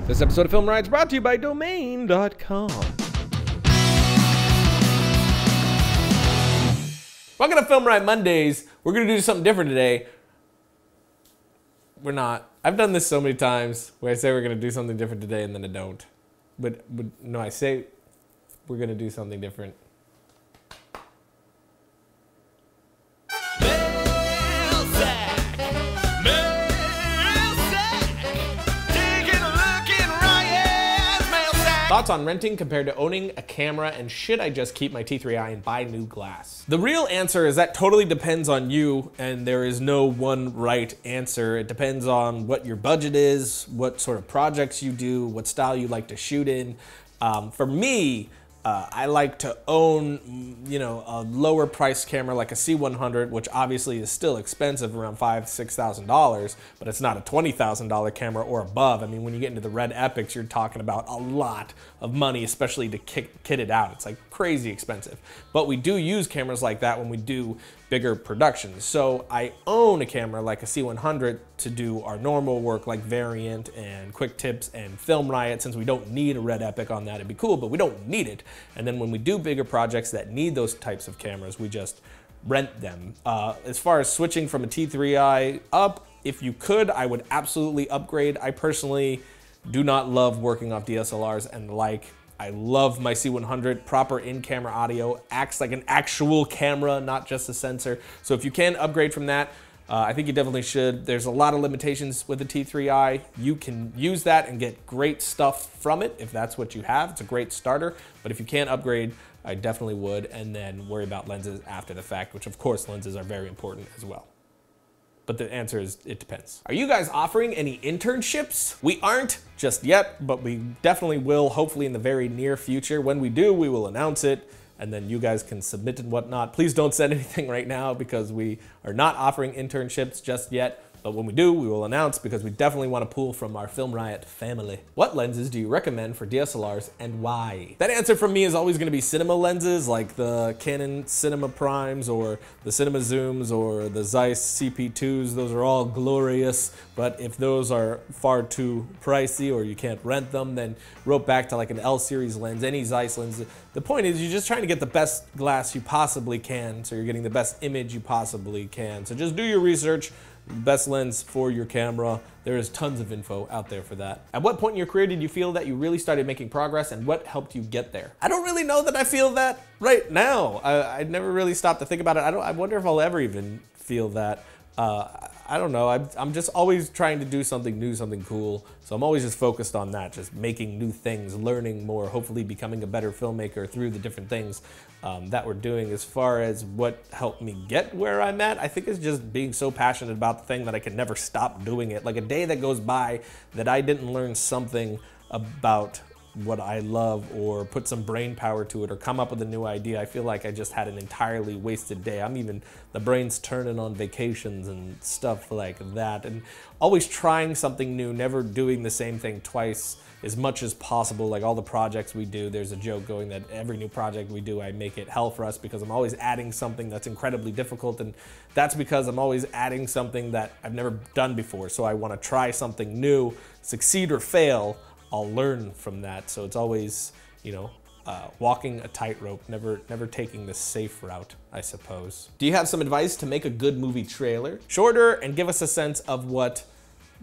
This episode of Film Riot is brought to you by Domain.com. Welcome to Film Riot Mondays. We're going to do something different today. We're not. I've done this so many times where I say we're going to do something different today and then I don't. But no, I say we're going to do something different. Thoughts on renting compared to owning a camera, and should I just keep my T3i and buy new glass? The real answer is that totally depends on you, and there is no one right answer. It depends on what your budget is, what sort of projects you do, what style you like to shoot in. For me, I like to own, a lower price camera like a C100, which obviously is still expensive, around $5,000 to $6,000, but it's not a $20,000 camera or above. I mean, when you get into the Red Epics, you're talking about a lot of money, especially to kit it out. It's like crazy expensive. But we do use cameras like that when we do bigger productions. So I own a camera like a C100 to do our normal work like Variant and Quick Tips and FilmRiot. Since we don't need a Red Epic on that, it'd be cool, but we don't need it. And then when we do bigger projects that need those types of cameras, we just rent them. As far as switching from a T3i up, if you could, I would absolutely upgrade. I personally do not love working off DSLRs and the like. I love my C100, proper in-camera audio, acts like an actual camera, not just a sensor. So if you can upgrade from that, I think you definitely should. There's a lot of limitations with the T3i. You can use that and get great stuff from it if that's what you have. It's a great starter, but if you can't upgrade, I definitely would, and then worry about lenses after the fact, which of course lenses are very important as well. But the answer is, it depends. Are you guys offering any internships? We aren't just yet, but we definitely will, hopefully in the very near future. When we do, we will announce it, and then you guys can submit and whatnot. Please don't send anything right now because we are not offering internships just yet. But when we do, we will announce because we definitely want to pull from our Film Riot family. What lenses do you recommend for DSLRs and why? That answer from me is always going to be cinema lenses like the Canon Cinema Primes or the Cinema Zooms or the Zeiss CP2s. Those are all glorious, but if those are far too pricey or you can't rent them, then rope back to like an L series lens, any Zeiss lens. The point is you're just trying to get the best glass you possibly can, so you're getting the best image you possibly can. So just do your research. Best lens for your camera. There is tons of info out there for that. At what point in your career did you feel that you really started making progress, and what helped you get there? I don't really know that I feel that right now. I never really stopped to think about it. I wonder if I'll ever even feel that. I don't know. I'm just always trying to do something new, something cool. So I'm always just focused on that, just making new things, learning more, hopefully becoming a better filmmaker through the different things that we're doing. As far as what helped me get where I'm at, I think it's just being so passionate about the thing that I can never stop doing it. Like a day that goes by that I didn't learn something about what I love or put some brain power to it or come up with a new idea, I feel like I just had an entirely wasted day. The brain's turning on vacations and stuff like that, and always trying something new, never doing the same thing twice as much as possible. Like all the projects we do, there's a joke going that every new project we do, I make it hell for us because I'm always adding something that's incredibly difficult, and that's because I'm always adding something that I've never done before. So I want to try something new, succeed or fail, I'll learn from that. So it's always, walking a tightrope, never taking the safe route, I suppose. Do you have some advice to make a good movie trailer? Shorter and give us a sense of what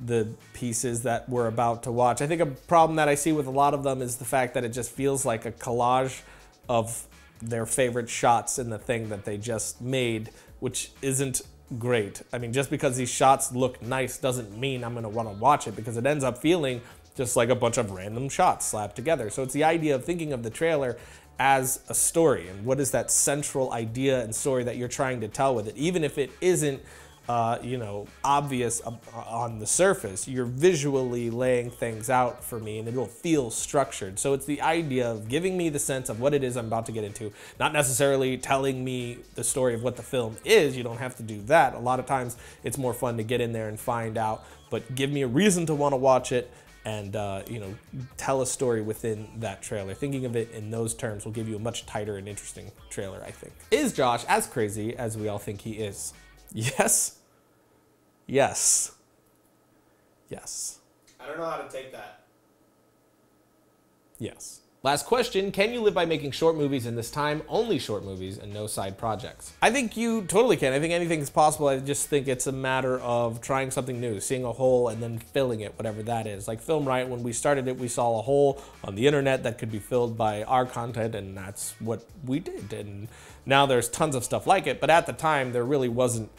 the pieces that we're about to watch. I think a problem that I see with a lot of them is the fact that it just feels like a collage of their favorite shots in the thing that they just made, which isn't great. I mean, just because these shots look nice doesn't mean I'm gonna wanna watch it, because it ends up feeling just like a bunch of random shots slapped together. So it's the idea of thinking of the trailer as a story, and what is that central idea and story that you're trying to tell with it. Even if it isn't, obvious on the surface, you're visually laying things out for me and it'll feel structured. So it's the idea of giving me the sense of what it is I'm about to get into, not necessarily telling me the story of what the film is. You don't have to do that. A lot of times it's more fun to get in there and find out, but give me a reason to want to watch it, and tell a story within that trailer. Thinking of it in those terms will give you a much tighter and interesting trailer, I think. Is Josh as crazy as we all think he is? Yes. Yes. Yes. I don't know how to take that. Yes. Last question, can you live by making short movies in this time? Only short movies and no side projects. I think you totally can. I think anything is possible. I just think it's a matter of trying something new, seeing a hole and then filling it, whatever that is. Like FilmRiot, when we started it, we saw a hole on the internet that could be filled by our content, and that's what we did. And now there's tons of stuff like it, but at the time there really wasn't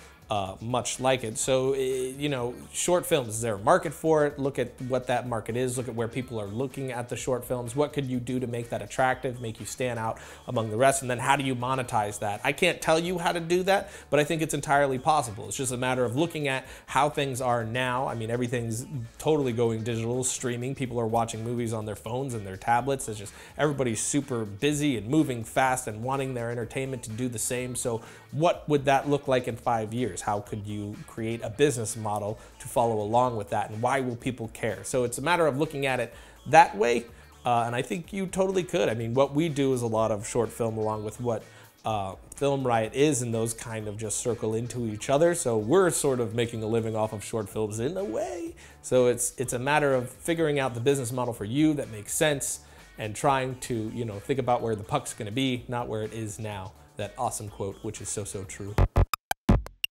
much like it. So, you know, short films, is there a market for it? Look at what that market is. Look at where people are looking at the short films. What could you do to make that attractive, make you stand out among the rest? And then how do you monetize that? I can't tell you how to do that, but I think it's entirely possible. It's just a matter of looking at how things are now. I mean, everything's totally going digital, streaming. People are watching movies on their phones and their tablets. It's just everybody's super busy and moving fast and wanting their entertainment to do the same. So what would that look like in 5 years? How could you create a business model to follow along with that? And why will people care? So it's a matter of looking at it that way. And I think you totally could. I mean, what we do is a lot of short film along with what FilmRiot is, and those kind of just circle into each other. So we're sort of making a living off of short films in a way. So it's a matter of figuring out the business model for you that makes sense and trying to, you know, think about where the puck's going to be, not where it is now. That awesome quote, which is so true.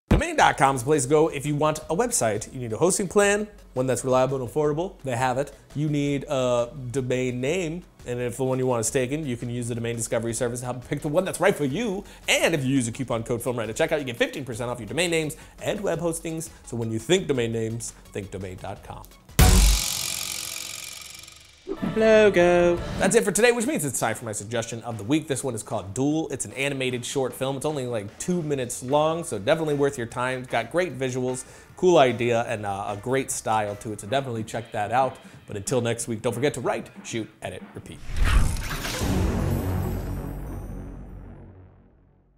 Domain.com is the place to go if you want a website. You need a hosting plan, one that's reliable and affordable. They have it. You need a domain name, and if the one you want is taken, you can use the domain discovery service to help pick the one that's right for you. And if you use a coupon code FilmRiot at checkout, you get 15% off your domain names and web hostings. So when you think domain names, think domain.com. Logo. That's it for today, which means it's time for my suggestion of the week. This one is called Duel. It's an animated short film. It's only like 2 minutes long, so definitely worth your time. It's got great visuals, cool idea, and a great style to it, so definitely check that out. But until next week, don't forget to write, shoot, edit, repeat.